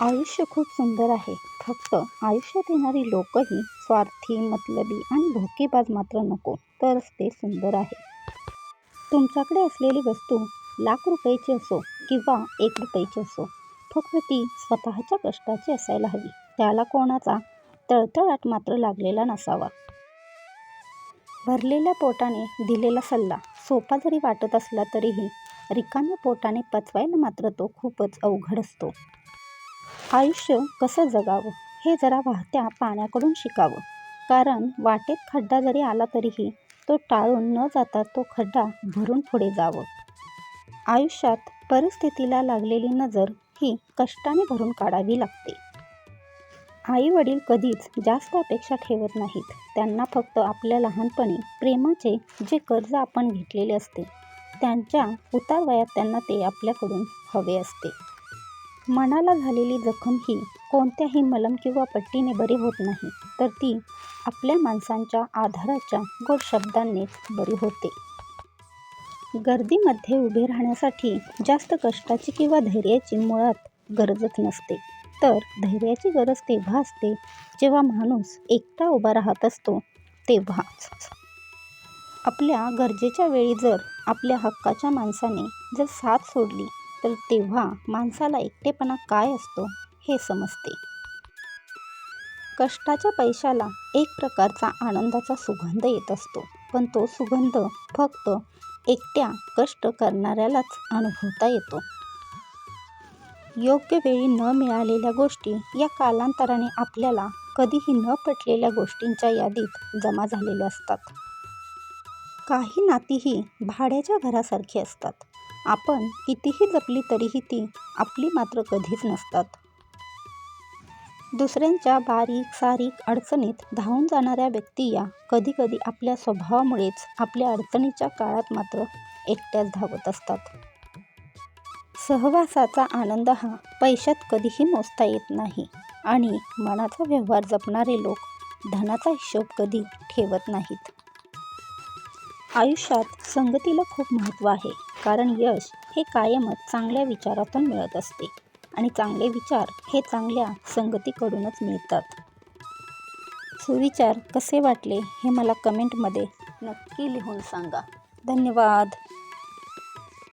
आयुष्य खूप सुंदर आहे. फक्त आयुष्यात येणारी लोकही स्वार्थी, मतलबी आणि धोकेबाज मात्र नको, तरच ते सुंदर आहे. तुमच्याकडे असलेली वस्तू लाख रुपयाची असो किंवा 1 रुपयाची असो, फक्त ती स्वतःच्या कष्टाची असायला हवी. त्याला कोणाचा तळतळाट मात्र लागलेला नसावा. भरलेल्या पोटाने दिलेला सल्ला सोपा जरी वाटत असला तरीही रिकाम्या पोटाने पचवायला मात्र तो खूपच अवघड असतो. आयुष्य कसं जगावं हे जरा वाहत्या पाण्याकडून शिकावं. कारण वाटेत खड्डा जरी आला तरीही तो टाळून न जाता तो खड्डा भरून पुढे जावं. आयुष्यात परिस्थितीला लागलेली नजर ही कष्टाने भरून काढावी लागते. आई वडील कधीच जास्त अपेक्षा ठेवत नाहीत. त्यांना फक्त आपल्या लहानपणी प्रेमाचे जे कर्ज आपण घेतलेले असते त्यांच्या उतारवयात त्यांना ते आपल्याकडून हवे असते. मनाला झालेली जखम ही कोणत्याही मलम किंवा पट्टीने बरी होत नाही, तर ती आपल्या माणसांच्या आधाराच्या गोड शब्दांनीच बरी होते. गर्दीमध्ये उभे राहण्यासाठी जास्त कष्टाची किंवा धैर्याची मुळात गरजच नसते. तर धैर्याची गरज तेव्हा असते जेव्हा माणूस एकटा उभा राहत असतो तेव्हाच. आपल्या गरजेच्या वेळी जर आपल्या हक्काच्या माणसाने जर साथ सोडली तर तेव्हा माणसाला एकटेपणा काय असतो हे समजते. कष्टाच्या पैशाला एक प्रकारचा आनंदाचा सुगंध येत असतो, पण तो सुगंध फक्त एकट्या कष्ट करणाऱ्यालाच अनुभवता येतो. योग्य वेळी न मिळालेल्या गोष्टी या कालांतराने आपल्याला कधीही न पटलेल्या गोष्टींच्या यादीत जमा झालेल्या असतात. काही नातीही भाड्याच्या घरासारखी असतात. आपण कितीही जपली तरीही ती आपली मात्र कधीच नसतात. दुसऱ्यांच्या बारीक सारीक अडचणीत धावून जाणाऱ्या व्यक्ती या कधीकधी आपल्या स्वभावामुळेच आपल्या अडचणीच्या काळात मात्र एकट्याच धावत असतात. सहवासाचा आनंद हा पैशात कधीही मोजता येत नाही आणि मनाचा व्यवहार जपणारे लोक धनाचा हिशोब कधी ठेवत नाहीत. आयुष्यात संगतीला खूप महत्त्व आहे. कारण यश हे कायमच चांगल्या विचारातून मिळत असते आणि चांगले विचार हे चांगल्या संगतीकडूनच मिळतात. सुविचार कसे वाटले हे मला कमेंटमध्ये नक्की लिहून सांगा. धन्यवाद.